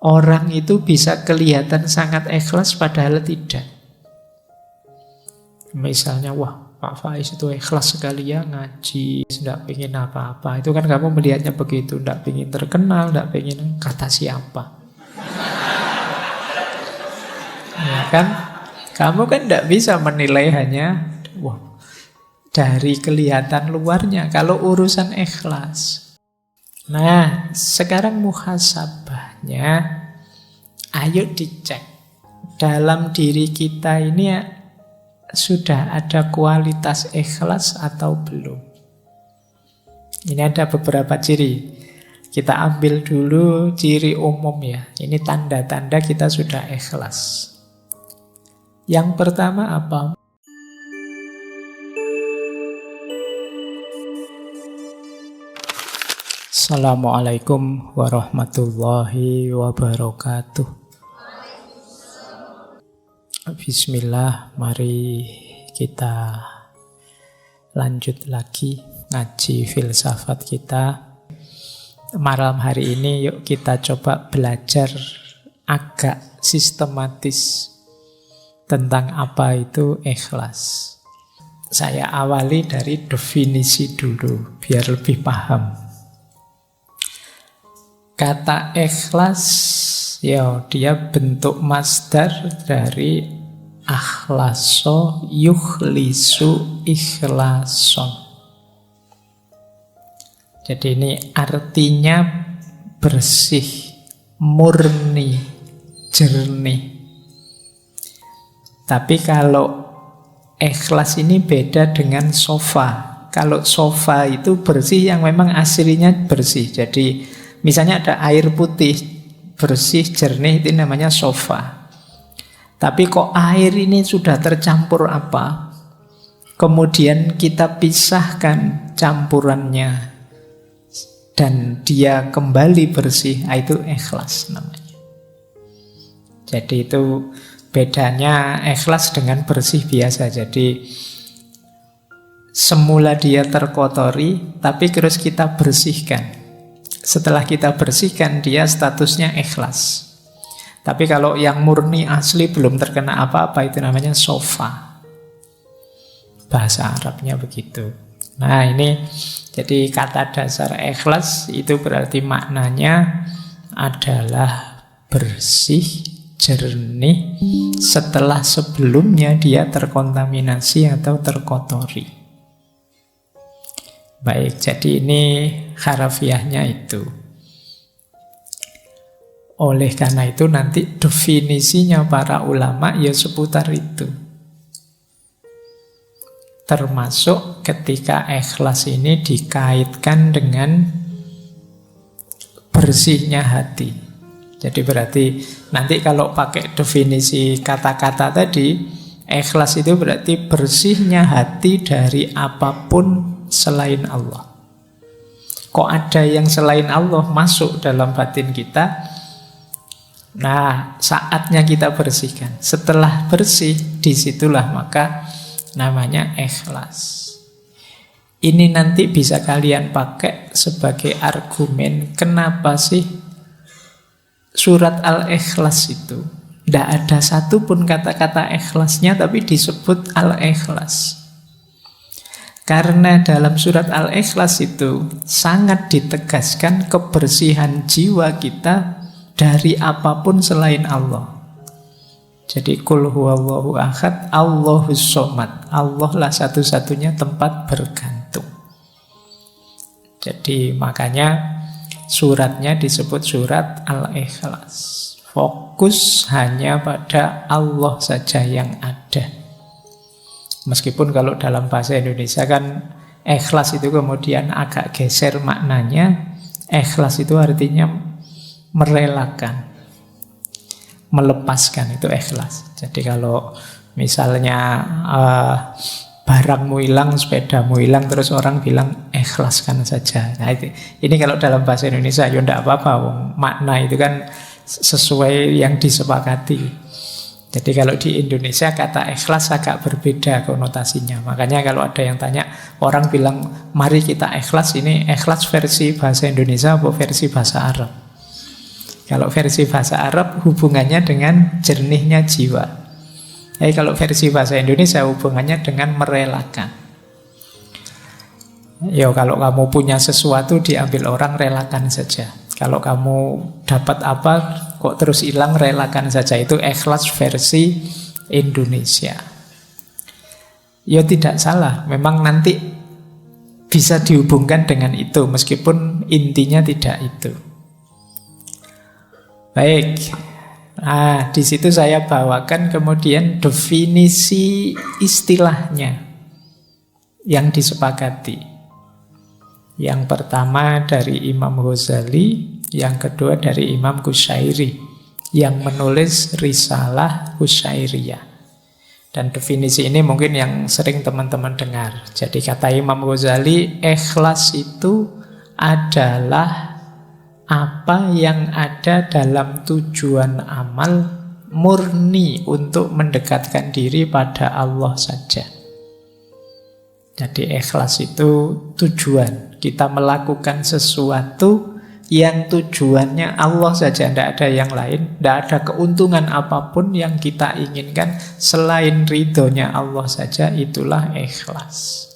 Orang itu bisa kelihatan sangat ikhlas padahal tidak. Misalnya, wah Pak Faiz itu ikhlas sekali ya ngaji, tidak pengen apa-apa. Itu kan kamu melihatnya begitu, tidak pengen terkenal, tidak pengen kata siapa. Ya kan? Kamu kan tidak bisa menilai hanya wah, dari kelihatan luarnya. Kalau urusan ikhlas. Nah, sekarang muhasabahnya, ayo dicek. Dalam diri kita ini sudah ada kualitas ikhlas atau belum? Ini ada beberapa ciri. Kita ambil dulu ciri umum ya. Ini tanda-tanda kita sudah ikhlas. Yang pertama apa? Assalamualaikum warahmatullahi wabarakatuh. Bismillah, mari kita lanjut lagi ngaji filsafat kita. Malam hari ini yuk kita coba belajar agak sistematis tentang apa itu ikhlas. Saya awali dari definisi dulu biar lebih paham. Kata ikhlas, ya dia bentuk masdar dari akhlaso yukhlisu ikhlason. Jadi ini artinya bersih, murni, jernih. Tapi kalau ikhlas ini beda dengan sofa. Kalau sofa itu bersih yang memang aslinya bersih. Jadi misalnya ada air putih, bersih, jernih, itu namanya sofa. Tapi kok air ini sudah tercampur apa? Kemudian kita pisahkan campurannya dan dia kembali bersih, itu ikhlas namanya. Jadi itu bedanya ikhlas dengan bersih biasa. Jadi semula dia terkotori, tapi terus kita bersihkan. Setelah kita bersihkan, dia statusnya ikhlas. Tapi kalau yang murni asli belum terkena apa-apa, itu namanya sofa. Bahasa Arabnya begitu. Nah ini, jadi kata dasar ikhlas itu berarti maknanya adalah bersih, jernih, setelah sebelumnya dia terkontaminasi atau terkotori. Baik, jadi ini harafiahnya itu. Oleh karena itu nanti definisinya para ulama ya seputar itu. Termasuk ketika ikhlas ini dikaitkan dengan bersihnya hati. Jadi berarti nanti kalau pakai definisi kata-kata tadi, ikhlas itu berarti bersihnya hati dari apapun selain Allah. Kok ada yang selain Allah masuk dalam batin kita? Nah, saatnya kita bersihkan. Setelah bersih, disitulah maka namanya ikhlas. Ini nanti bisa kalian pakai sebagai argumen kenapa sih surat Al-Ikhlas itu tidak ada satupun kata-kata ikhlasnya tapi disebut Al-Ikhlas. Karena dalam surat Al-Ikhlas itu sangat ditegaskan kebersihan jiwa kita dari apapun selain Allah. Jadi kul huwallahu ahad, Allahus somad. Allah lah satu-satunya tempat bergantung. Jadi makanya suratnya disebut surat Al-Ikhlas. Fokus hanya pada Allah saja yang ada. Meskipun kalau dalam bahasa Indonesia kan ikhlas itu kemudian agak geser maknanya. Ikhlas itu artinya merelakan, melepaskan, itu ikhlas. Jadi kalau misalnya barangmu hilang, sepedamu hilang, terus orang bilang ikhlaskan saja. Nah ini kalau dalam bahasa Indonesia ya tidak apa-apa, makna itu kan sesuai yang disepakati. Jadi kalau di Indonesia kata ikhlas agak berbeda konotasinya. Makanya kalau ada yang tanya, orang bilang mari kita ikhlas, ini ikhlas versi bahasa Indonesia atau versi bahasa Arab. Kalau versi bahasa Arab hubungannya dengan jernihnya jiwa. Tapi kalau versi bahasa Indonesia hubungannya dengan merelakan. Ya kalau kamu punya sesuatu diambil orang, relakan saja. Kalau kamu dapat apa kok terus hilang, relakan saja. Itu ikhlas versi Indonesia. Ya tidak salah, memang nanti bisa dihubungkan dengan itu meskipun intinya tidak itu. Baik. Nah, di situ saya bawakan kemudian definisi istilahnya yang disepakati. Yang pertama dari Imam Ghazali, yang kedua dari Imam Qushairi yang menulis Risalah Qushairiyah. Dan definisi ini mungkin yang sering teman-teman dengar. Jadi kata Imam Ghazali, ikhlas itu adalah apa yang ada dalam tujuan amal murni untuk mendekatkan diri pada Allah saja. Jadi ikhlas itu tujuan. Kita melakukan sesuatu yang tujuannya Allah saja, tidak ada yang lain, tidak ada keuntungan apapun yang kita inginkan selain ridhonya Allah saja, itulah ikhlas.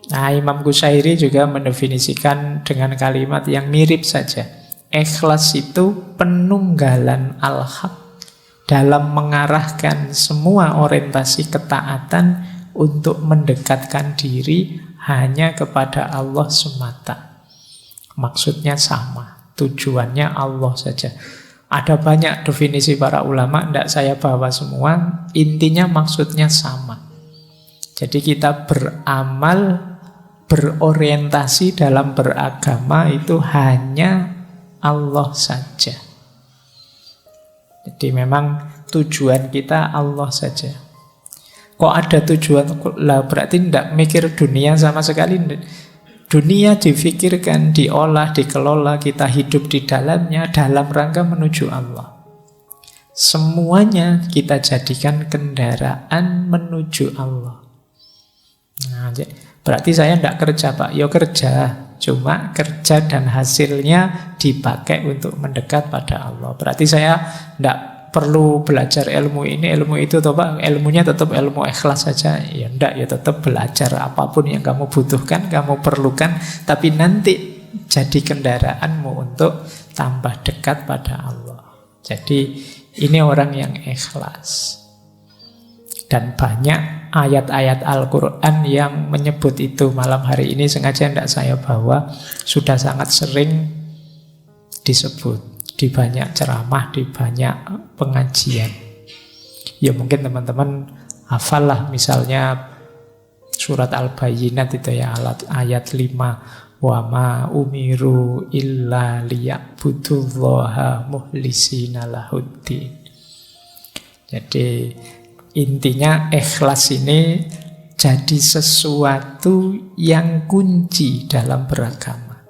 Nah, Imam Qushairi juga mendefinisikan dengan kalimat yang mirip saja. Ikhlas itu penunggalan al-haq dalam mengarahkan semua orientasi ketaatan untuk mendekatkan diri hanya kepada Allah semata. Maksudnya sama, tujuannya Allah saja. Ada banyak definisi para ulama, tidak saya bawa semua. Intinya maksudnya sama. Jadi kita beramal, berorientasi dalam beragama itu hanya Allah saja. Jadi memang tujuan kita Allah saja. Kok ada tujuan? Lah berarti tidak mikir dunia sama sekali. Dunia difikirkan, diolah, dikelola, kita hidup di dalamnya dalam rangka menuju Allah. Semuanya kita jadikan kendaraan menuju Allah. Nah, berarti saya tidak kerja Pak, ya kerja. Cuma kerja dan hasilnya dipakai untuk mendekat pada Allah. Berarti saya tidak perlu belajar ilmu ini, ilmu itu, toh Pak. Ilmunya tetap ilmu ikhlas saja. Ya tidak, ya tetap belajar apapun yang kamu butuhkan, kamu perlukan. Tapi nanti jadi kendaraanmu untuk tambah dekat pada Allah. Jadi ini orang yang ikhlas. Dan banyak ayat-ayat Al-Quran yang menyebut itu. Malam hari ini sengaja tidak saya bawa, sudah sangat sering disebut di banyak ceramah, di banyak pengajian. Ya mungkin teman-teman hafal lah, misalnya surat Al-Bayyinat itu ya, ayat 5. Wa ma umiru illa liya'budullaha muhlisina lahuddin. Jadi intinya ikhlas ini jadi sesuatu yang kunci dalam beragama.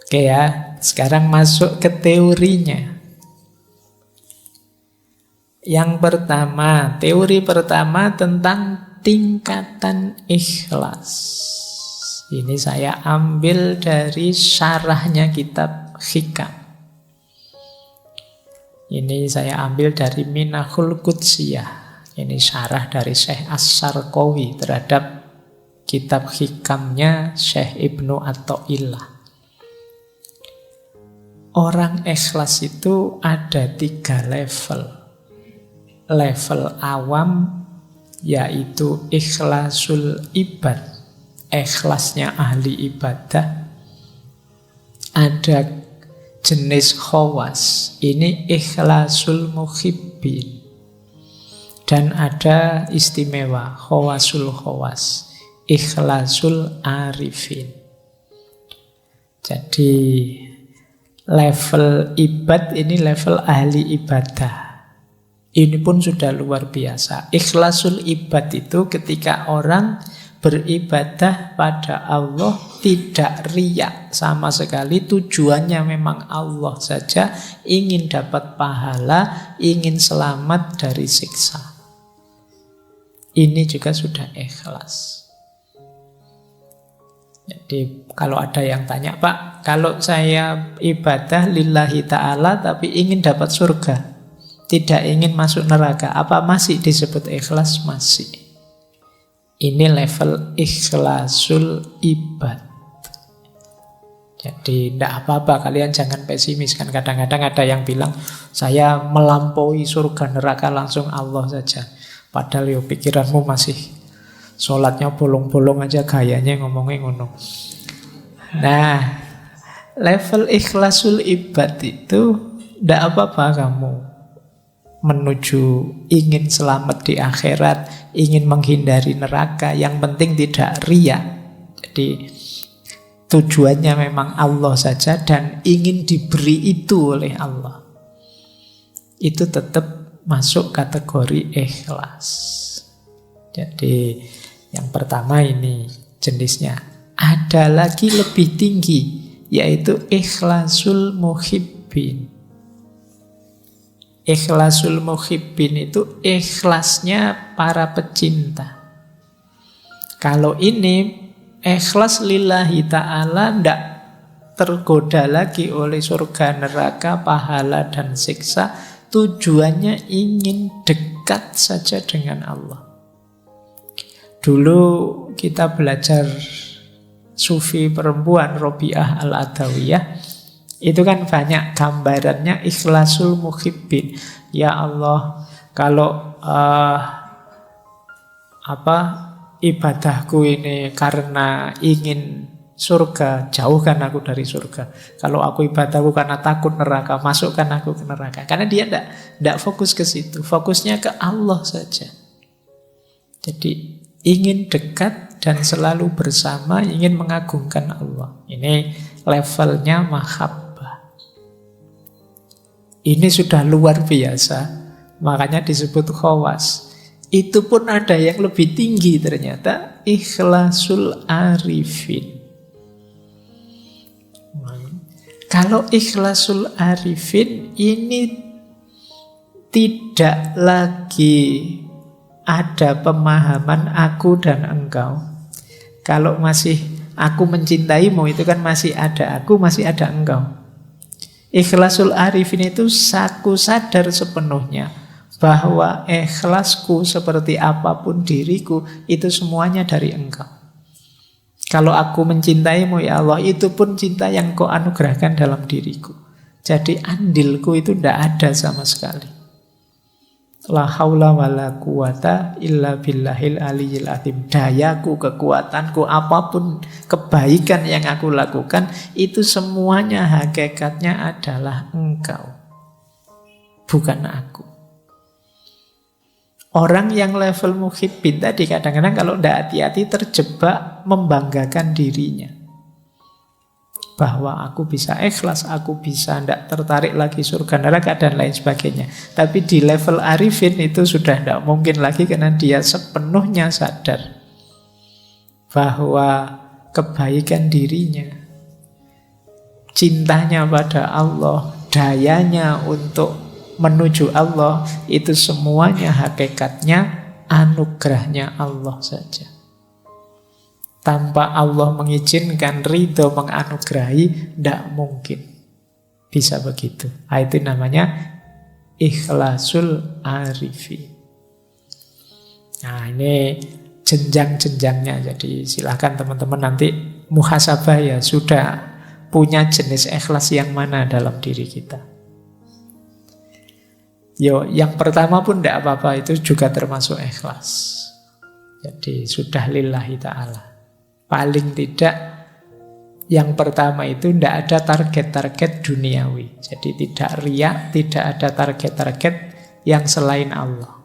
Oke ya, sekarang masuk ke teorinya. Yang pertama, teori pertama tentang tingkatan ikhlas. Ini saya ambil dari syarahnya kitab Hikam. Ini saya ambil dari Minahul Qudsiyah. Ini syarah dari Syekh As-Sarqawi terhadap kitab Hikamnya Syekh Ibnu Athaillah. Orang ikhlas itu ada 3 level. Level awam yaitu ikhlasul ibad, ikhlasnya ahli ibadah. Ada jenis khawas, ini ikhlasul muhibbin. Dan ada istimewa, khawasul khawas, ikhlasul arifin. Jadi level ibad ini level ahli ibadah. Ini pun sudah luar biasa. Ikhlasul ibad itu ketika orang beribadah pada Allah tidak riya sama sekali, tujuannya memang Allah saja, ingin dapat pahala, ingin selamat dari siksa. Ini juga sudah ikhlas. Jadi kalau ada yang tanya, Pak, kalau saya ibadah lillahi ta'ala tapi ingin dapat surga, tidak ingin masuk neraka, apa masih disebut ikhlas? Masih. Ini level ikhlasul ibad. Jadi tidak apa-apa, kalian jangan pesimis. Kan kadang-kadang ada yang bilang, saya melampaui surga neraka langsung Allah saja. Padahal yo pikiranmu masih sholatnya bolong-bolong aja, gayanya ngomongnya ngono. Nah, level ikhlasul ibad itu tidak apa-apa kamu menuju ingin selamat di akhirat, ingin menghindari neraka, yang penting tidak riya. Jadi tujuannya memang Allah saja dan ingin diberi itu oleh Allah. Itu tetap masuk kategori ikhlas. Jadi yang pertama ini jenisnya. Ada lagi lebih tinggi, yaitu ikhlasul muhibbin. Ikhlasul muhibbin itu ikhlasnya para pecinta. Kalau ini ikhlas lillahi ta'ala, tidak tergoda lagi oleh surga, neraka, pahala, dan siksa. Tujuannya ingin dekat saja dengan Allah. Dulu kita belajar sufi perempuan Robiah Al-Adawiyah, itu kan banyak gambarannya ikhlasul muhibbin. Ya Allah, kalau ibadahku ini karena ingin surga, jauhkan aku dari surga. Kalau aku ibadahku karena takut neraka, masukkan aku ke neraka. Karena dia tidak fokus ke situ, fokusnya ke Allah saja. Jadi ingin dekat dan selalu bersama, ingin mengagungkan Allah. Ini levelnya mahabbah. Ini sudah luar biasa, makanya disebut khawas. Itu pun ada yang lebih tinggi ternyata, ikhlasul arifin. Kalau ikhlasul arifin ini tidak lagi ada pemahaman aku dan engkau. Kalau masih aku mencintaimu, itu kan masih ada aku, masih ada engkau. Ikhlasul arifin itu aku sadar sepenuhnya bahwa ikhlasku seperti apapun diriku, itu semuanya dari engkau. Kalau aku mencintaimu ya Allah, itu pun cinta yang kau anugerahkan dalam diriku. Jadi andilku itu tidak ada sama sekali. La haula wa la quwata illa billahil aliyyil azim. Dayaku, kekuatanku, apapun kebaikan yang aku lakukan, itu semuanya hakikatnya adalah engkau, bukan aku. Orang yang level muhibbin tadi kadang-kadang kalau tidak hati-hati terjebak membanggakan dirinya. Bahwa aku bisa ikhlas, aku bisa tidak tertarik lagi surga neraka dan lain sebagainya. Tapi di level arifin itu sudah tidak mungkin lagi, karena dia sepenuhnya sadar bahwa kebaikan dirinya, cintanya pada Allah, dayanya untuk menuju Allah, itu semuanya hakikatnya anugerahnya Allah saja. Tanpa Allah mengizinkan, ridho, menganugerahi, tidak mungkin bisa begitu. Itu namanya ikhlasul arifi. Nah, ini jenjang-jenjangnya. Jadi silakan teman-teman nanti muhasabah ya, sudah punya jenis ikhlas yang mana dalam diri kita. Yang pertama pun tidak apa-apa, itu juga termasuk ikhlas. Jadi sudah lillahi ta'ala. Paling tidak yang pertama itu tidak ada target-target duniawi. Jadi tidak riya, tidak ada target-target yang selain Allah.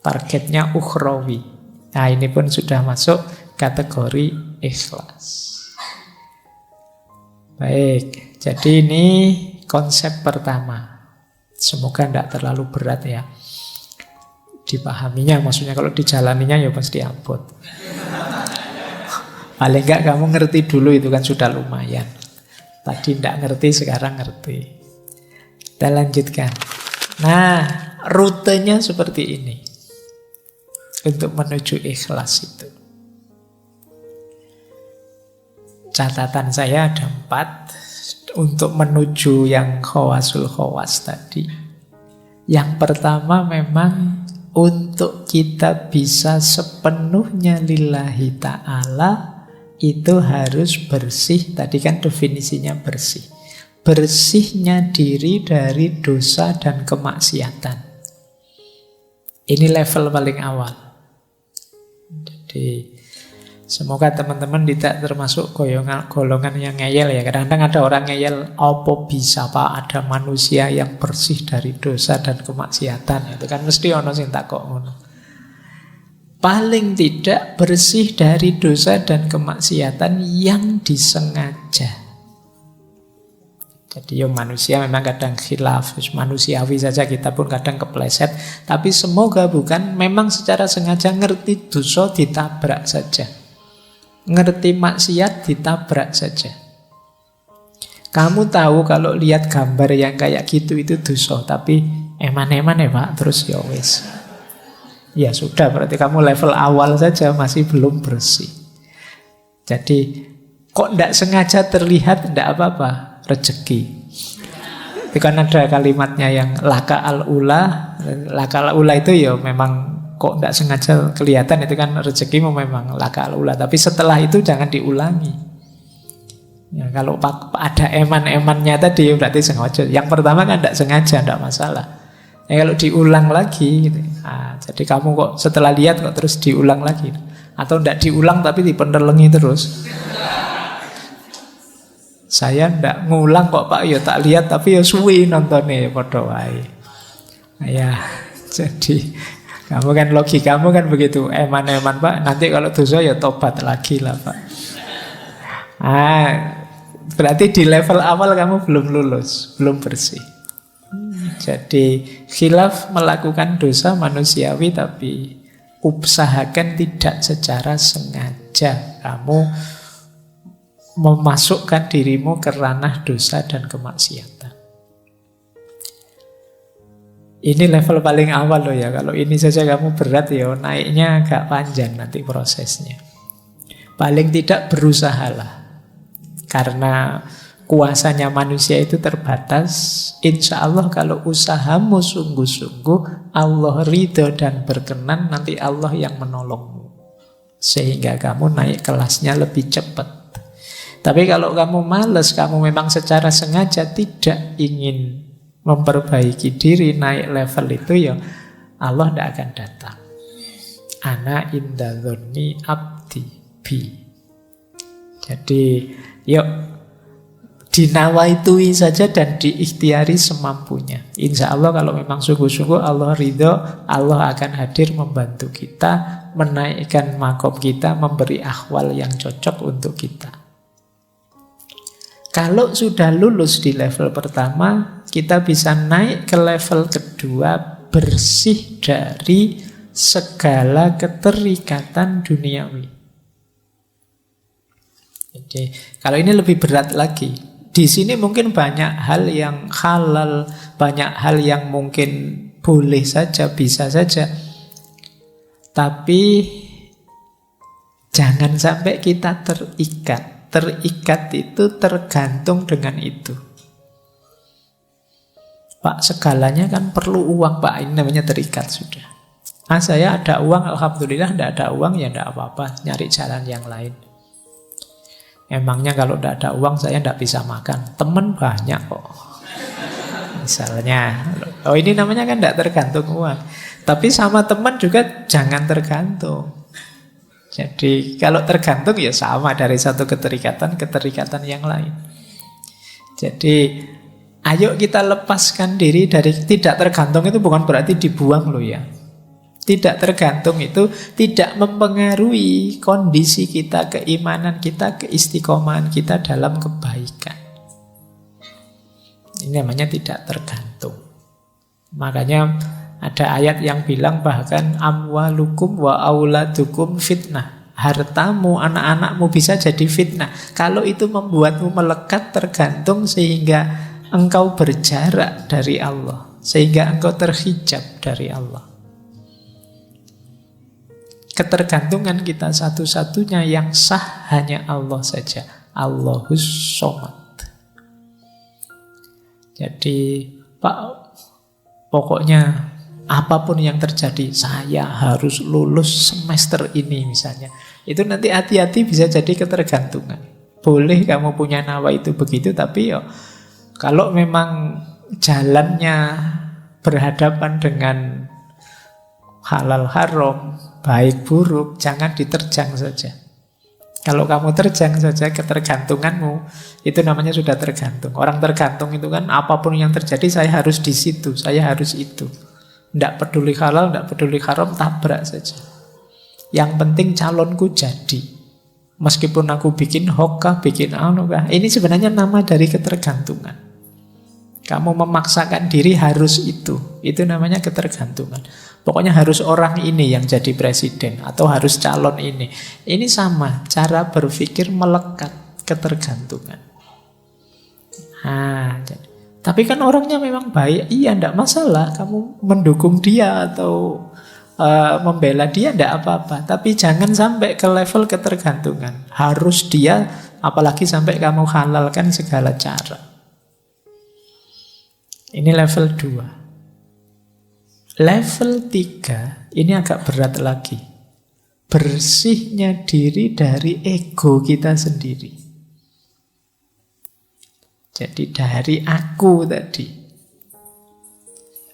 Targetnya ukhrawi. Nah, ini pun sudah masuk kategori ikhlas. Baik, jadi ini konsep pertama. Semoga tidak terlalu berat ya dipahaminya, maksudnya kalau dijalaninya ya pasti abot. Paling enggak kamu ngerti dulu, itu kan sudah lumayan. Tadi tidak ngerti, sekarang ngerti. Kita lanjutkan. Nah, rutenya seperti ini untuk menuju ikhlas itu. Catatan saya ada 4 untuk menuju yang khawasul khawas tadi. Yang pertama memang untuk kita bisa sepenuhnya lillahi ta'ala itu harus bersih. Tadi kan definisinya bersih. Bersihnya diri dari dosa dan kemaksiatan. Ini level paling awal. Jadi semoga teman-teman tidak termasuk golongan yang ngeyel ya. Kadang-kadang ada orang ngeyel, apa bisa Pak ada manusia yang bersih dari dosa dan kemaksiatan. Itu kan mesti ono sing takok ngono. Paling tidak bersih dari dosa dan kemaksiatan yang disengaja. Jadi manusia memang kadang khilaf, manusiawi saja kita pun kadang kepleset. Tapi semoga bukan memang secara sengaja ngerti dosa ditabrak saja. Ngerti maksiat ditabrak saja. Kamu tahu kalau lihat gambar yang kayak gitu itu dosa, tapi eman-eman ya Pak, terus ya wis. Ya sudah, berarti kamu level awal saja masih belum bersih. Jadi kok tidak sengaja terlihat tidak apa-apa, rezeki. Itu kan ada kalimatnya yang laka al-ula. Laka al-ula itu ya memang kok tidak sengaja kelihatan, itu kan rezekimu memang laka al-ula. Tapi setelah itu jangan diulangi. Ya, kalau ada eman-emannya tadi berarti sengaja. Yang pertama kan tidak sengaja, tidak masalah. Ya, kalau diulang lagi gitu. Jadi kamu kok setelah lihat kok terus diulang lagi. Atau tidak diulang tapi dipenelengi terus. Saya ndak ngulang kok Pak, ya tak lihat tapi ya suwi nontonnya padha wae. Ya, jadi kamu kan logikamu kan begitu, eman-eman Pak, nanti kalau dosa ya tobat lagi lah Pak. Berarti di level awal kamu belum lulus, belum bersih. Jadi khilaf melakukan dosa manusiawi, tapi usahakan tidak secara sengaja kamu memasukkan dirimu ke ranah dosa dan kemaksiatan. Ini level paling awal loh ya. Kalau ini saja kamu berat ya, naiknya agak panjang nanti prosesnya. Paling tidak berusahalah. Karena kuasanya manusia itu terbatas. Insya Allah kalau usahamu sungguh-sungguh, Allah ridho dan berkenan, nanti Allah yang menolongmu. Sehingga kamu naik kelasnya lebih cepat. Tapi kalau kamu malas, kamu memang secara sengaja tidak ingin memperbaiki diri, naik level itu, ya Allah tidak akan datang. Ana inda dzonni abdi bi. Jadi yuk dinawaitui saja dan diikhtiari semampunya. Insya Allah kalau memang sungguh-sungguh Allah ridho, Allah akan hadir membantu kita, menaikkan makom kita, memberi ahwal yang cocok untuk kita. Kalau sudah lulus di level pertama, kita bisa naik ke level kedua, bersih dari segala keterikatan duniawi. Jadi, kalau ini lebih berat lagi. Di sini mungkin banyak hal yang halal, banyak hal yang mungkin boleh saja, bisa saja. Tapi jangan sampai kita terikat. Terikat itu tergantung dengan itu. Pak, segalanya kan perlu uang Pak, ini namanya terikat sudah. Saya ada uang, alhamdulillah. Tidak ada uang, ya tidak apa-apa, nyari jalan yang lain. Emangnya kalau tidak ada uang saya tidak bisa makan? Teman banyak kok. Misalnya, ini namanya kan tidak tergantung uang. Tapi sama teman juga jangan tergantung. Jadi kalau tergantung ya sama, dari satu keterikatan ke keterikatan yang lain. Jadi ayo kita lepaskan diri dari tidak tergantung. Itu bukan berarti dibuang loh ya. Tidak tergantung itu tidak mempengaruhi kondisi kita, keimanan kita, keistiqomahan kita dalam kebaikan. Ini namanya tidak tergantung. Makanya ada ayat yang bilang bahkan amwalukum wa auladukum fitnah. Hartamu, anak-anakmu bisa jadi fitnah. Kalau itu membuatmu melekat, tergantung, sehingga engkau berjarak dari Allah, sehingga engkau terhijab dari Allah. Ketergantungan kita satu-satunya yang sah hanya Allah saja. Allahus Somad. Jadi Pak, pokoknya apapun yang terjadi, saya harus lulus semester ini misalnya. Itu nanti hati-hati bisa jadi ketergantungan. Boleh kamu punya nawa itu begitu, tapi ya kalau memang jalannya berhadapan dengan halal haram, baik buruk, jangan diterjang saja. Kalau kamu terjang saja ketergantunganmu, itu namanya sudah tergantung. Orang tergantung itu kan apapun yang terjadi saya harus di situ, saya harus itu. Tidak peduli halal, tidak peduli haram, tabrak saja. Yang penting calonku jadi. Meskipun aku bikin hokkah, bikin anukah, ini sebenarnya nama dari ketergantungan. Kamu memaksakan diri harus itu namanya ketergantungan. Pokoknya harus orang ini yang jadi presiden, atau harus calon ini. Ini sama, cara berpikir melekat ketergantungan. Tapi kan orangnya memang baik, iya tidak masalah. Kamu mendukung dia atau membela dia tidak apa-apa. Tapi jangan sampai ke level ketergantungan. Harus dia, apalagi sampai kamu halalkan segala cara. Ini level 2. Level 3 ini agak berat lagi. Bersihnya diri dari ego kita sendiri. Jadi dari aku tadi.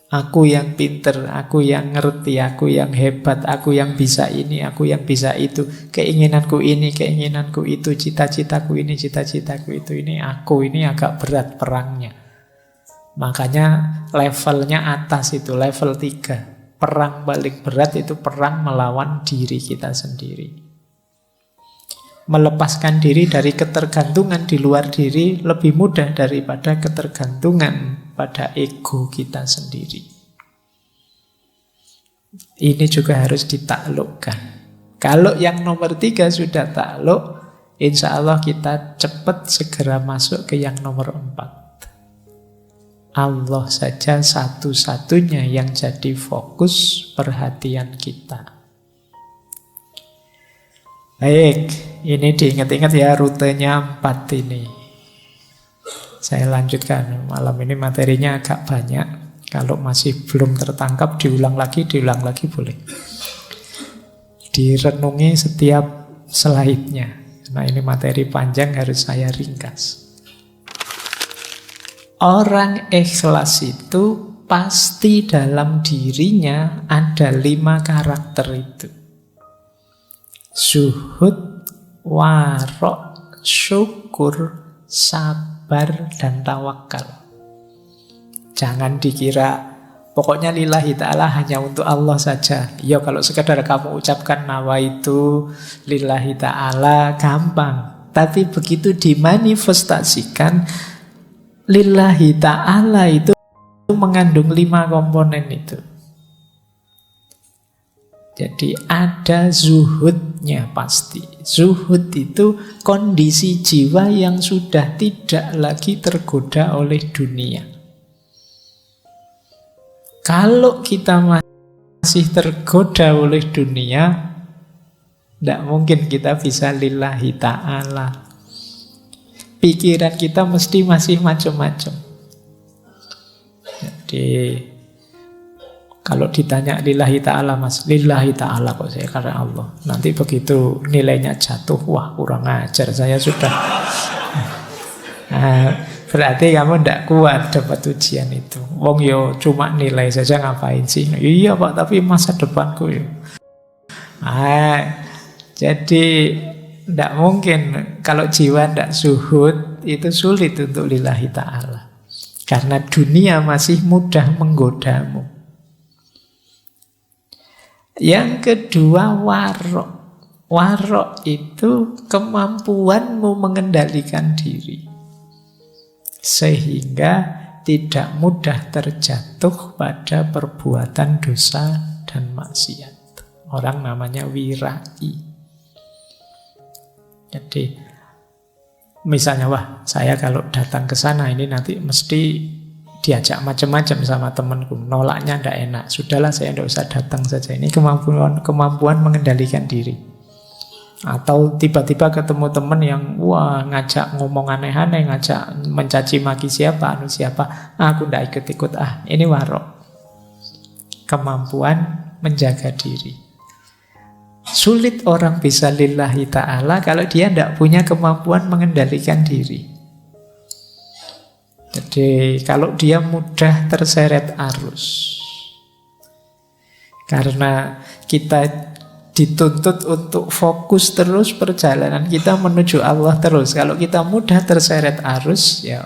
Aku yang pinter, aku yang ngerti, aku yang hebat, aku yang bisa ini, aku yang bisa itu. Keinginanku ini, keinginanku itu, cita-citaku ini, cita-citaku itu. Ini aku, ini agak berat perangnya. Makanya levelnya atas itu, level 3. Perang paling berat itu perang melawan diri kita sendiri. Melepaskan diri dari ketergantungan di luar diri lebih mudah daripada ketergantungan pada ego kita sendiri. Ini juga harus ditaklukkan. Kalau yang nomor 3 sudah takluk, insya Allah kita cepat segera masuk ke yang nomor 4. Allah saja satu-satunya yang jadi fokus perhatian kita. Baik, ini diingat-ingat ya rutenya 4 ini. Saya lanjutkan, malam ini materinya agak banyak. Kalau masih belum tertangkap, diulang lagi boleh. Direnungi setiap slide-nya. Nah ini materi panjang harus saya ringkas. Orang ikhlas itu pasti dalam dirinya ada 5 karakter itu. Zuhud, warok, syukur, sabar, dan tawakal. Jangan dikira pokoknya lillahi ta'ala hanya untuk Allah saja. Ya kalau sekadar kamu ucapkan nawa itu lillahi ta'ala gampang. Tapi begitu dimanifestasikan, lillahi ta'ala itu mengandung 5 komponen itu. Jadi ada zuhudnya pasti. Zuhud itu kondisi jiwa yang sudah tidak lagi tergoda oleh dunia. Kalau kita masih tergoda oleh dunia, tidak mungkin kita bisa lillahi ta'ala. Pikiran kita mesti masih macam-macam. Jadi kalau ditanya lillahi ta'ala mas, lillahi ta'ala kok saya karena Allah. Nanti begitu nilainya jatuh, wah kurang ajar saya sudah. Nah, berarti kamu tidak kuat dapat ujian itu. Wong yo cuma nilai saja ngapain sih? Iya Pak, tapi masa depanku yo. Jadi tidak mungkin kalau jiwa tidak zuhud, itu sulit untuk lillahi ta'ala. Karena dunia masih mudah menggodamu. Yang kedua warok. Warok itu kemampuanmu mengendalikan diri. Sehingga tidak mudah terjatuh pada perbuatan dosa dan maksiat. Orang namanya wirai. Jadi misalnya, wah saya kalau datang ke sana ini nanti mesti diajak macam-macam sama temanku, nolaknya tidak enak. Sudahlah saya tidak usah datang saja. Ini kemampuan mengendalikan diri. Atau tiba-tiba ketemu teman yang wah ngajak ngomong aneh-aneh, ngajak mencaci maki siapa, anu siapa, aku ndak ikut-ikut ini warok. Kemampuan menjaga diri. Sulit orang bisa lillahi ta'ala kalau dia ndak punya kemampuan mengendalikan diri. Jadi kalau dia mudah terseret arus, karena kita dituntut untuk fokus terus perjalanan kita menuju Allah terus. Kalau kita mudah terseret arus, ya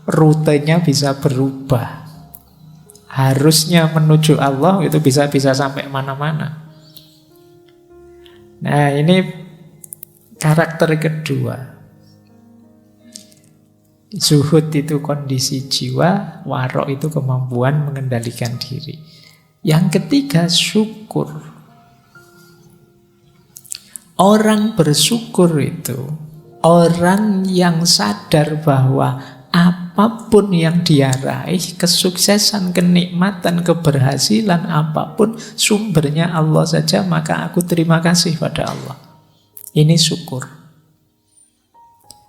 rutenya bisa berubah. Harusnya menuju Allah itu bisa sampai mana-mana. Nah, ini karakter kedua. Zuhud itu kondisi jiwa, warok itu kemampuan mengendalikan diri. Yang ketiga, syukur. Orang bersyukur itu orang yang sadar bahwa apapun yang dia raih, kesuksesan, kenikmatan, keberhasilan apapun, sumbernya Allah saja, maka aku terima kasih pada Allah. Ini syukur.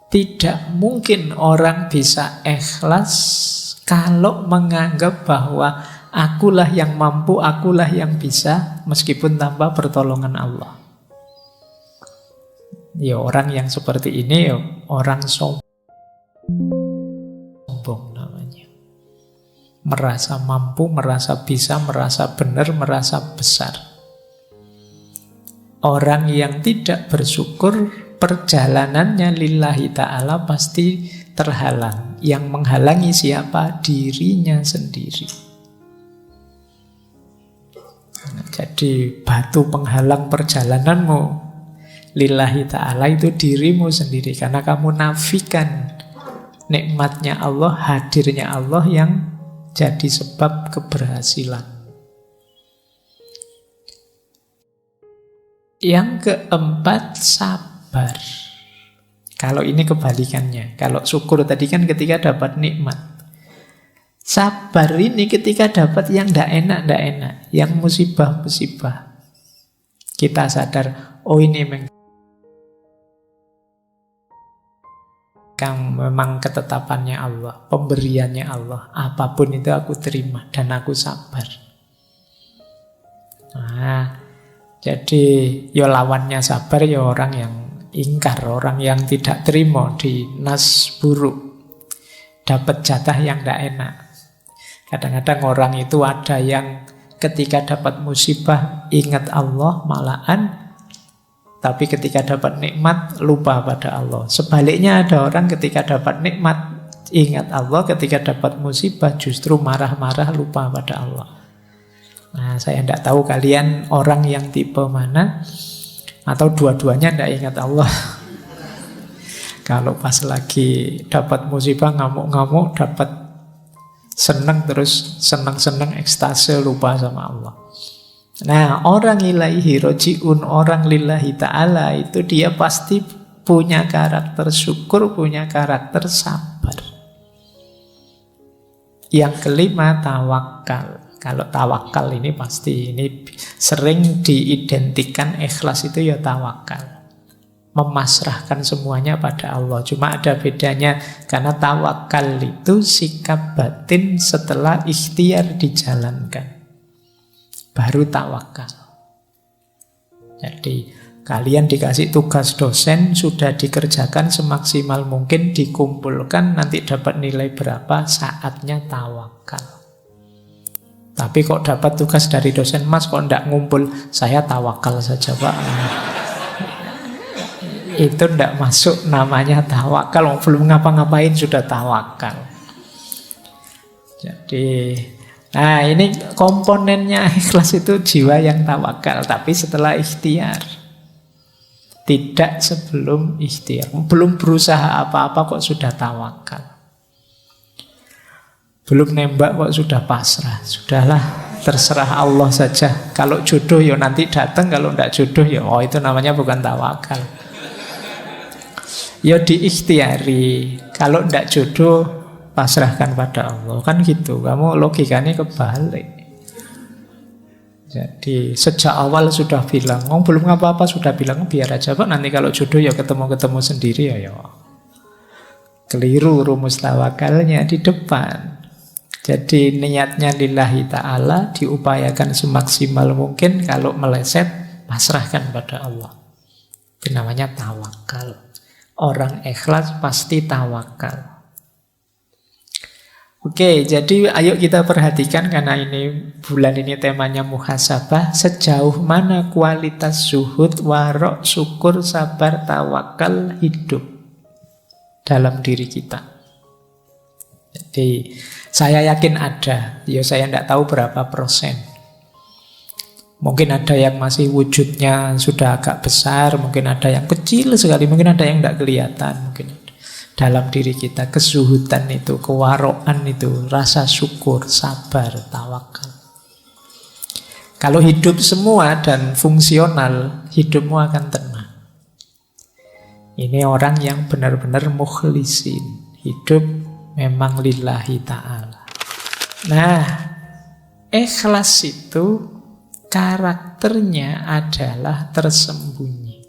Tidak mungkin orang bisa ikhlas kalau menganggap bahwa akulah yang mampu, akulah yang bisa, meskipun tanpa pertolongan Allah. Ya orang yang seperti ini ya orang sombong namanya. Merasa mampu, merasa bisa, merasa benar, merasa besar. Orang yang tidak bersyukur, perjalanannya lillahi ta'ala pasti terhalang. Yang menghalangi siapa? Dirinya sendiri. Nah, jadi batu penghalang perjalananmu lillahi ta'ala itu dirimu sendiri. Karena kamu nafikan nikmatnya Allah, hadirnya Allah yang jadi sebab keberhasilan. Yang keempat, sabar. Kalau ini kebalikannya. Kalau syukur tadi kan ketika dapat nikmat. Sabar ini ketika dapat yang ndak enak, yang musibah. Kita sadar, oh ini memang ketetapannya Allah, pemberiannya Allah. Apapun itu aku terima dan aku sabar. Nah, jadi ya lawannya sabar ya orang yang ingkar, orang yang tidak terima di nas buruk, dapat jatah yang tidak enak. Kadang-kadang orang itu ada yang ketika dapat musibah ingat Allah malahan, tapi ketika dapat nikmat lupa pada Allah. Sebaliknya ada orang ketika dapat nikmat ingat Allah, ketika dapat musibah justru marah-marah lupa pada Allah. Nah, saya tidak tahu kalian orang yang tipe mana, atau dua-duanya tidak ingat Allah. Kalau pas lagi dapat musibah ngamuk-ngamuk, dapat senang terus senang-senang ekstase lupa sama Allah. Nah, orang ilaihi roji'un, orang lillahi ta'ala itu dia pasti punya karakter syukur, punya karakter sabar. Yang kelima, tawakal. Kalau tawakal ini pasti ini sering diidentikan ikhlas itu ya tawakal. Memasrahkan semuanya pada Allah. Cuma ada bedanya karena tawakal itu sikap batin setelah ikhtiar dijalankan. Baru tawakal. Jadi kalian dikasih tugas dosen, sudah dikerjakan semaksimal mungkin, dikumpulkan, nanti dapat nilai berapa, saatnya tawakal. Tapi kok dapat tugas dari dosen, Mas kok enggak ngumpul, saya tawakal saja Pak. Itu enggak masuk namanya tawakal, belum ngapa-ngapain sudah tawakal. Jadi nah ini komponennya ikhlas itu jiwa yang tawakal, tapi setelah ikhtiar. Tidak sebelum ikhtiar. Belum berusaha apa-apa kok sudah tawakal. Belum nembak kok sudah pasrah. Sudahlah, terserah Allah saja. Kalau jodoh ya nanti datang, kalau tidak jodoh ya oh itu namanya bukan tawakal. Ya diikhtiari. Kalau tidak jodoh pasrahkan pada Allah. Kan gitu. Kamu logikanya kebalik. Jadi sejak awal sudah bilang, belum apa-apa sudah bilang, biar aja Pak, nanti kalau jodoh ya ketemu-ketemu sendiri ya. Keliru rumus tawakalnya di depan. Jadi niatnya lillahi ta'ala, diupayakan semaksimal mungkin, kalau meleset, pasrahkan pada Allah. Itu namanya tawakal. Orang ikhlas pasti tawakal. Oke, jadi ayo kita perhatikan, karena ini bulan ini temanya muhasabah, sejauh mana kualitas zuhud, warok, syukur, sabar, tawakal hidup dalam diri kita. Jadi saya yakin ada, ya saya tidak tahu berapa persen. Mungkin ada yang masih wujudnya sudah agak besar, mungkin ada yang kecil sekali, mungkin ada yang tidak kelihatan, mungkin dalam diri kita, kezuhudan itu, kewaroan itu, rasa syukur, sabar, tawakal. Kalau hidup semua dan fungsional, hidupmu akan tenang. Ini orang yang benar-benar mukhlisin. Hidup memang lillahi ta'ala. Nah, ikhlas itu karakternya adalah tersembunyi.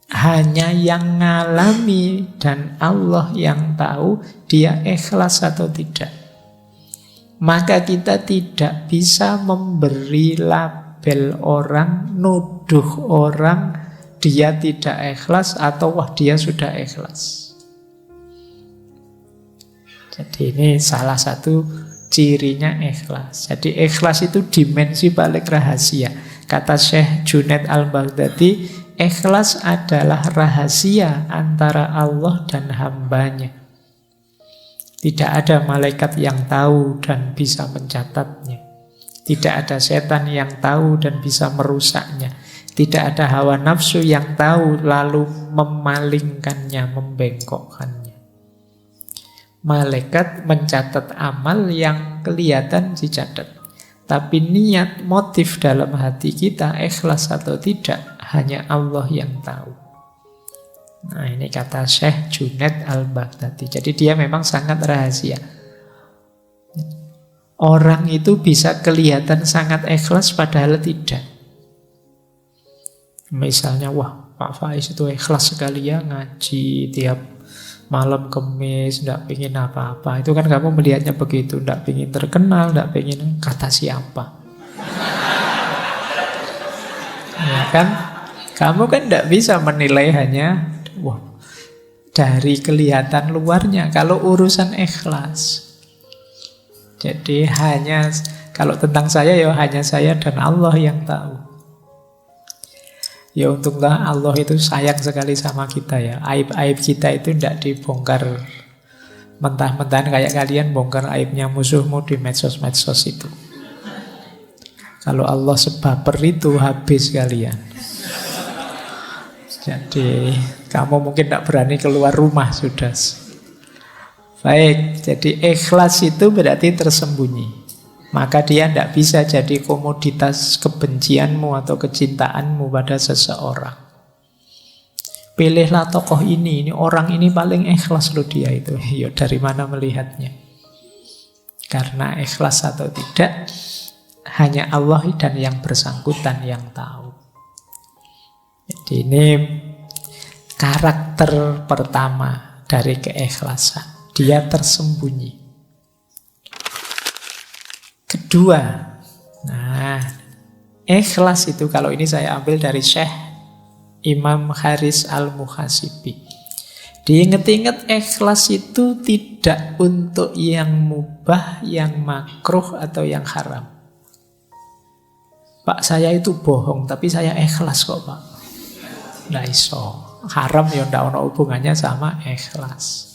Hanya yang ngalami dan Allah yang tahu dia ikhlas atau tidak. Maka kita tidak bisa memberi label orang, nuduh orang dia tidak ikhlas atau wah dia sudah ikhlas. Jadi ini salah satu cirinya ikhlas. Jadi ikhlas itu dimensi balik rahasia. Kata Syekh Junaid Al-Baghdadi, ikhlas adalah rahasia antara Allah dan hambanya. Tidak ada malaikat yang tahu dan bisa mencatatnya. Tidak ada setan yang tahu dan bisa merusaknya. Tidak ada hawa nafsu yang tahu lalu memalingkannya, membengkokkannya. Malaikat mencatat amal yang kelihatan dicatat. Tapi niat, motif dalam hati kita, ikhlas atau tidak, hanya Allah yang tahu. Nah ini kata Syekh Junaid Al-Baghdadi. Jadi dia memang sangat rahasia. Orang itu bisa kelihatan sangat ikhlas padahal tidak. Misalnya, wah Pak Faiz itu ikhlas sekali ya, ngaji tiap malam Kemis, tidak pengen apa-apa. Itu kan kamu melihatnya begitu, tidak pengen terkenal, tidak pengen kata siapa. Ya kan? Kamu kan tidak bisa menilai hanya wah, dari kelihatan luarnya. Kalau urusan ikhlas, jadi hanya kalau tentang saya ya hanya saya dan Allah yang tahu. Ya untunglah Allah itu sayang sekali sama kita ya. Aib-aib kita itu tidak dibongkar mentah-mentahan kayak kalian bongkar aibnya musuhmu di medsos-medsos itu. Kalau Allah sebaper itu habis kalian. Jadi kamu mungkin tidak berani keluar rumah sudah. Baik, jadi ikhlas itu berarti tersembunyi. Maka dia tidak bisa jadi komoditas kebencianmu atau kecintaanmu pada seseorang. Pilihlah tokoh ini orang ini paling ikhlas loh dia itu. Ya dari mana melihatnya? Karena ikhlas atau tidak, hanya Allah dan yang bersangkutan yang tahu. Jadi ini karakter pertama dari keikhlasan. Dia tersembunyi. Kedua, nah ikhlas itu kalau ini saya ambil dari Syekh Imam Haris Al-Muhasibi. Diingat-ingat ikhlas itu tidak untuk yang mubah, yang makruh atau yang haram. Pak saya itu bohong tapi saya ikhlas kok Pak. Nggak iso. Haram ya ndak ono hubungannya sama ikhlas.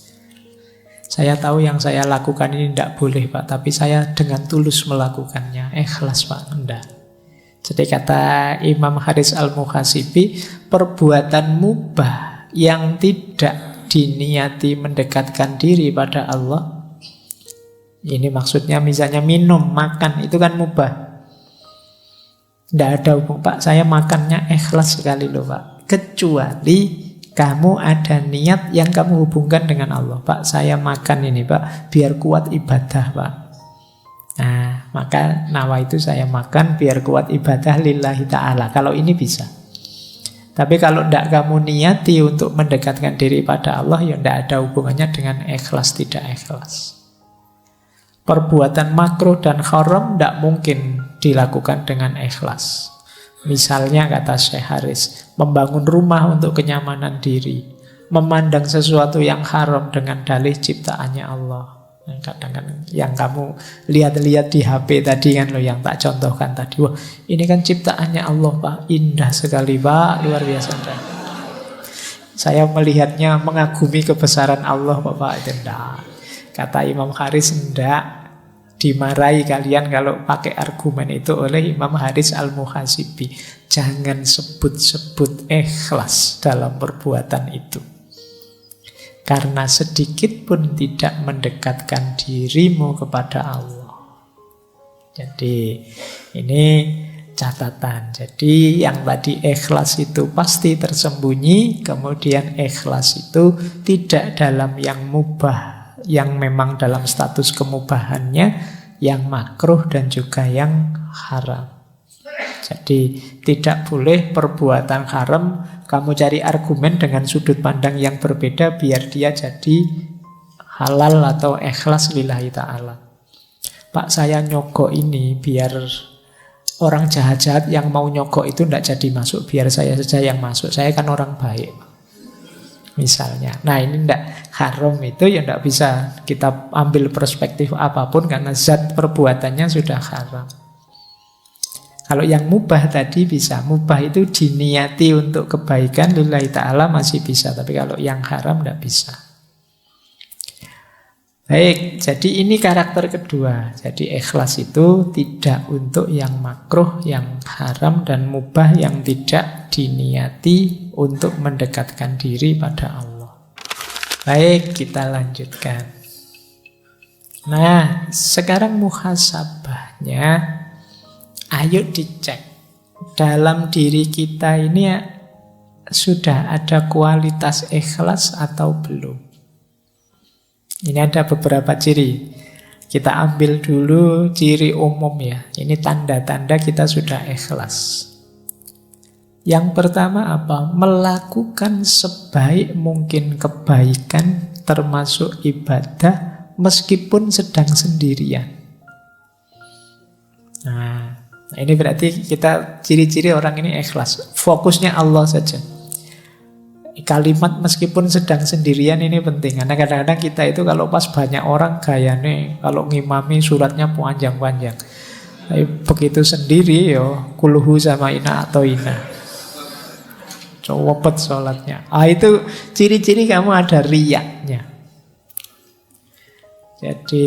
Saya tahu yang saya lakukan ini tidak boleh Pak, tapi saya dengan tulus melakukannya. Ikhlas Pak, enggak. Jadi kata Imam Haris Al-Muhasibi, perbuatan mubah yang tidak diniati mendekatkan diri pada Allah. Ini maksudnya misalnya minum, makan, itu kan mubah. Tidak ada hubung Pak, saya makannya ikhlas sekali loh Pak. Kecuali kamu ada niat yang kamu hubungkan dengan Allah. Pak, saya makan ini Pak, biar kuat ibadah Pak. Nah, maka nawa itu saya makan biar kuat ibadah lillahi ta'ala. Kalau ini bisa. Tapi kalau tidak kamu niati untuk mendekatkan diri pada Allah, ya tidak ada hubungannya dengan ikhlas tidak ikhlas. Perbuatan makruh dan haram tidak mungkin dilakukan dengan ikhlas. Misalnya kata Syekh Haris, membangun rumah untuk kenyamanan diri, memandang sesuatu yang haram dengan dalih ciptaannya Allah. Kadang kan yang kamu lihat-lihat di HP tadi kan, yang tak contohkan tadi, wah ini kan ciptaannya Allah Pak, indah sekali Pak, luar biasa indah. Saya melihatnya mengagumi kebesaran Allah Bapak. Itu enggak. Kata Imam Haris, enggak. Dimarahi kalian kalau pakai argumen itu oleh Imam Haris Al-Muhasibi. Jangan sebut-sebut ikhlas dalam perbuatan itu. Karena sedikit pun tidak mendekatkan dirimu kepada Allah. Jadi ini catatan. Jadi yang tadi ikhlas itu pasti tersembunyi, kemudian ikhlas itu tidak dalam yang mubah, yang memang dalam status kemubahannya, yang makruh dan juga yang haram. Jadi tidak boleh perbuatan haram kamu cari argumen dengan sudut pandang yang berbeda biar dia jadi halal atau ikhlas lillahi ta'ala. Pak, saya nyogok ini biar orang jahat-jahat yang mau nyogok itu tidak jadi masuk, biar saya saja yang masuk. Saya kan orang baik, misalnya. Nah ini tidak haram, itu ya tidak bisa kita ambil perspektif apapun karena zat perbuatannya sudah haram. Kalau yang mubah tadi bisa. Mubah itu diniati untuk kebaikan lillahi ta'ala masih bisa. Tapi kalau yang haram tidak bisa. Baik, jadi ini karakter kedua. Jadi ikhlas itu tidak untuk yang makruh, yang haram dan mubah, yang tidak diniati untuk mendekatkan diri pada Allah. Baik, kita lanjutkan. Nah, sekarang muhasabahnya. Ayo dicek dalam diri kita ini sudah ada kualitas ikhlas atau belum. Ini ada beberapa ciri. Kita ambil dulu ciri umum ya. Ini tanda-tanda kita sudah ikhlas. Yang pertama apa? Melakukan sebaik mungkin kebaikan termasuk ibadah meskipun sedang sendirian. Nah, ini berarti kita ciri-ciri orang ini ikhlas. Fokusnya Allah saja. Kalimat meskipun sedang sendirian ini penting. Karena kadang-kadang kita itu kalau pas banyak orang gayane, kalau ngimami suratnya panjang-panjang. Tapi begitu sendiri yo kulhu sama ina atau ina. Cowopet sholatnya. Itu ciri-ciri kamu ada riyaknya. Jadi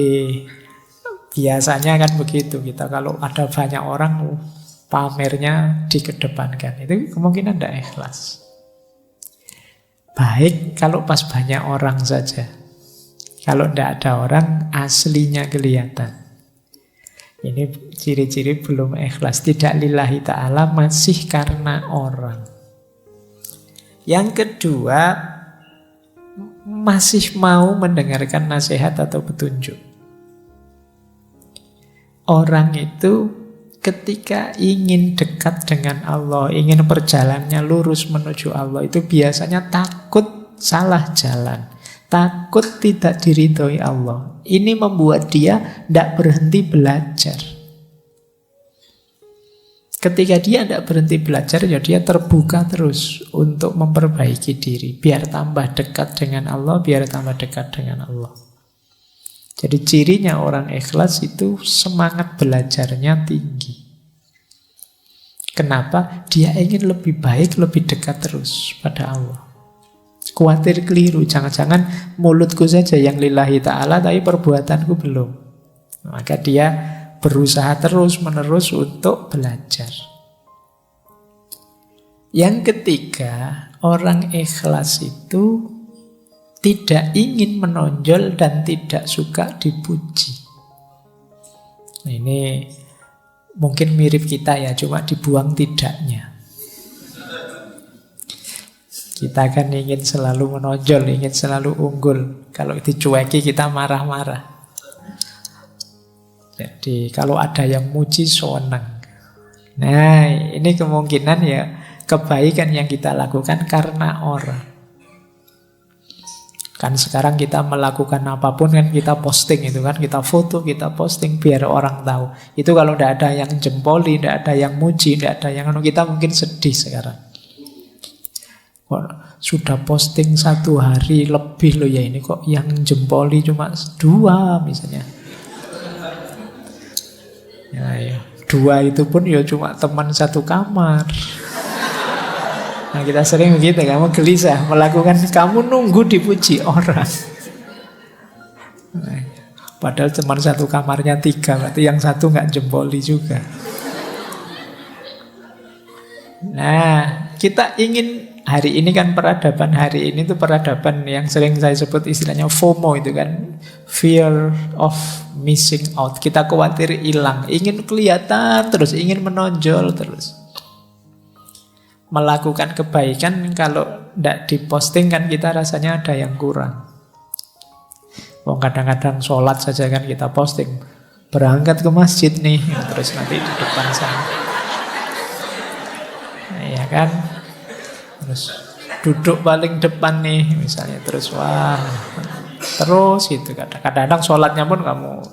biasanya kan begitu, kita kalau ada banyak orang pamernya dikedepankan, itu kemungkinan tidak ikhlas. Baik kalau pas banyak orang saja. Kalau tidak ada orang aslinya kelihatan. Ini ciri-ciri belum ikhlas. Tidak lillahi ta'ala, masih karena orang. Yang kedua, masih mau mendengarkan nasihat atau petunjuk. Orang itu ketika ingin dekat dengan Allah, ingin perjalanannya lurus menuju Allah, itu biasanya takut salah jalan, takut tidak diridhoi Allah. Ini membuat dia tidak berhenti belajar. Ketika dia tidak berhenti belajar, ya dia terbuka terus untuk memperbaiki diri, biar tambah dekat dengan Allah, biar tambah dekat dengan Allah. Jadi cirinya orang ikhlas itu semangat belajarnya tinggi. Kenapa? Dia ingin lebih baik, lebih dekat terus pada Allah. Khawatir keliru, jangan-jangan mulutku saja yang lillahi ta'ala, tapi perbuatanku belum. Maka dia berusaha terus-menerus untuk belajar. Yang ketiga, orang ikhlas itu tidak ingin menonjol dan tidak suka dipuji. Nah, ini mungkin mirip kita ya, cuma dibuang tidaknya. Kita kan ingin selalu menonjol, ingin selalu unggul. Kalau dicueki kita marah-marah. Jadi kalau ada yang muji senang. Nah, ini kemungkinan ya kebaikan yang kita lakukan karena orang. Kan sekarang kita melakukan apapun kan kita posting itu kan, kita foto, kita posting biar orang tahu. Itu kalau tidak ada yang jempoli, tidak ada yang muji, tidak ada yang kita mungkin sedih sekarang. Kok sudah posting 1 hari lebih loh ya, ini kok yang jempoli cuma 2 misalnya. Ya. 2 itu pun ya cuma teman satu kamar. Nah kita sering begitu, kamu gelisah melakukan, kamu nunggu dipuji orang. Nah, padahal teman satu kamarnya 3, berarti yang satu nggak jempoli juga. Nah kita ingin, hari ini kan peradaban hari ini tuh peradaban yang sering saya sebut istilahnya FOMO itu kan, fear of missing out. Kita khawatir hilang, ingin kelihatan terus, ingin menonjol terus. Melakukan kebaikan kalau tidak diposting kan kita rasanya ada yang kurang. Kadang-kadang sholat saja kan kita posting, berangkat ke masjid nih, terus nanti di depan sana. Nah, ya kan? Terus duduk paling depan nih misalnya, terus wah, terus gitu. Kadang-kadang sholatnya pun kamu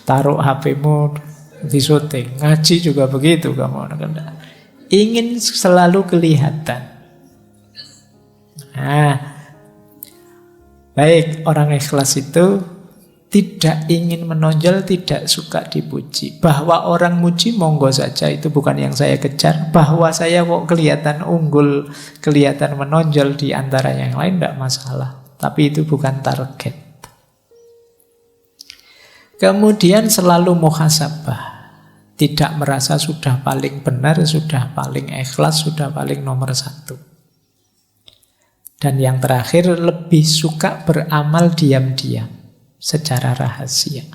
taruh HP-mu di syuting, ngaji juga begitu kamu. Ingin selalu kelihatan. Nah, baik, orang ikhlas itu tidak ingin menonjol, tidak suka dipuji. Bahwa orang muji monggo saja, itu bukan yang saya kejar. Bahwa saya kok kelihatan unggul, kelihatan menonjol di antara yang lain, tidak masalah. Tapi itu bukan target. Kemudian selalu muhasabah. Tidak merasa sudah paling benar, sudah paling ikhlas, sudah paling nomor 1. Dan yang terakhir, lebih suka beramal diam-diam, secara rahasia.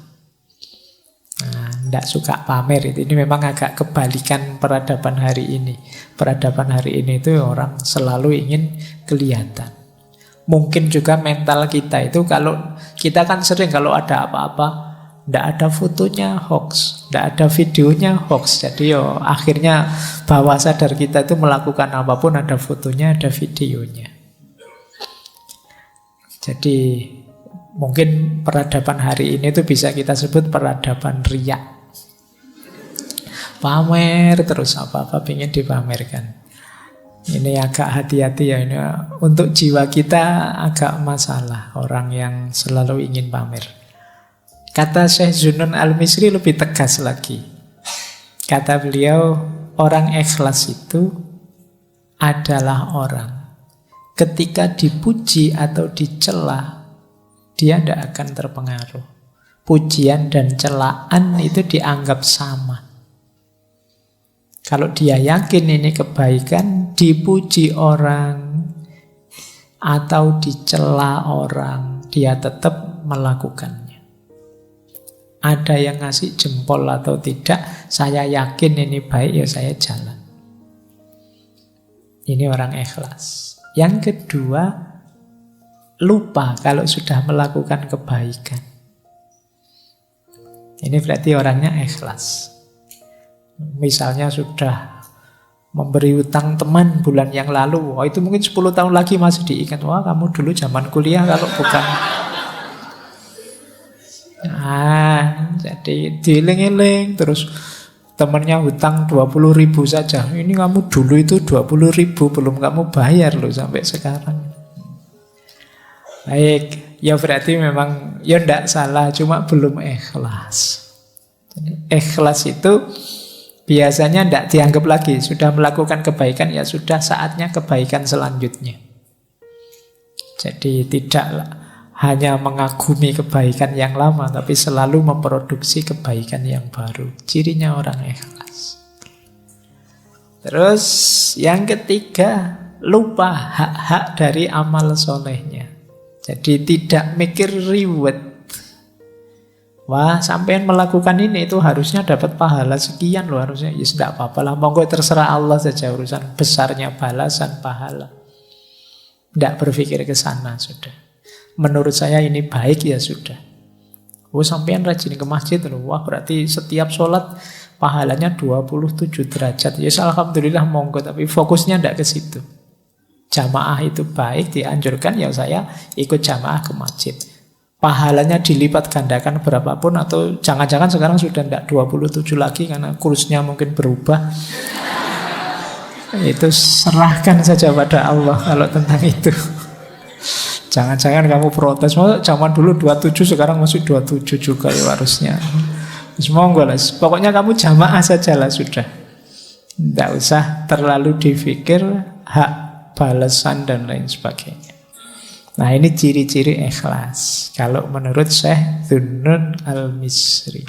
Nah, tidak suka pamer itu. Ini memang agak kebalikan peradaban hari ini. Peradaban hari ini itu orang selalu ingin kelihatan. Mungkin juga mental kita itu, kalau kita kan sering kalau ada apa-apa, tidak ada fotonya hoax, tidak ada videonya hoax. Jadi akhirnya bawah sadar kita itu melakukan apapun ada fotonya, ada videonya. Jadi mungkin peradaban hari ini itu bisa kita sebut peradaban riya. Pamer terus apa-apa ingin dipamerkan. Ini agak hati-hati ya, ini untuk jiwa kita agak masalah, orang yang selalu ingin pamer. Kata Syekh Zunun Al-Misri lebih tegas lagi. Kata beliau, orang ikhlas itu adalah orang ketika dipuji atau dicela, dia tidak akan terpengaruh. Pujian dan celaan itu dianggap sama. Kalau dia yakin ini kebaikan, dipuji orang atau dicela orang, dia tetap melakukannya. Ada yang ngasih jempol atau tidak, saya yakin ini baik, ya saya jalan. Ini orang ikhlas. Yang kedua, lupa kalau sudah melakukan kebaikan. Ini berarti orangnya ikhlas. Misalnya sudah memberi utang teman bulan yang lalu, wah itu mungkin 10 tahun lagi masih diingat, wah kamu dulu zaman kuliah kalau bukan. Nah, jadi dieling-eling terus temannya hutang 20.000 saja. Ini kamu dulu itu 20.000 belum kamu bayar loh sampai sekarang. Baik, ya berarti memang ya tidak salah, cuma belum ikhlas. Jadi, ikhlas itu biasanya tidak dianggap lagi, sudah melakukan kebaikan ya sudah saatnya kebaikan selanjutnya. Jadi tidak hanya mengagumi kebaikan yang lama, tapi selalu memproduksi kebaikan yang baru. Cirinya orang ikhlas. Terus yang ketiga, lupa hak-hak dari amal solehnya. Jadi tidak mikir reward. Wah, sampean melakukan ini itu harusnya dapat pahala sekian loh harusnya. Ya tidak apa-apa lah, monggo terserah Allah saja urusan besarnya balasan pahala. Tidak berpikir ke sana sudah. Menurut saya ini baik ya sudah. Oh sampean rajin ke masjid loh. Wah berarti setiap sholat pahalanya 27 derajat. Ya alhamdulillah monggo, tapi fokusnya tidak ke situ. Jamaah itu baik, dianjurkan, ya saya ikut jamaah ke masjid. Pahalanya dilipat gandakan berapapun, atau jangan-jangan sekarang sudah tidak 27 lagi karena kursnya mungkin berubah. Itu serahkan saja pada Allah kalau tentang itu. Jangan-jangan kamu protes, zaman dulu 27 sekarang masih 27 juga ya harusnya. Monggo lah, pokoknya kamu jamaah saja lah sudah. Tidak usah terlalu dipikir hak balasan dan lain sebagainya. Nah ini ciri-ciri ikhlas kalau menurut Syekh Dhunnun Al-Misri.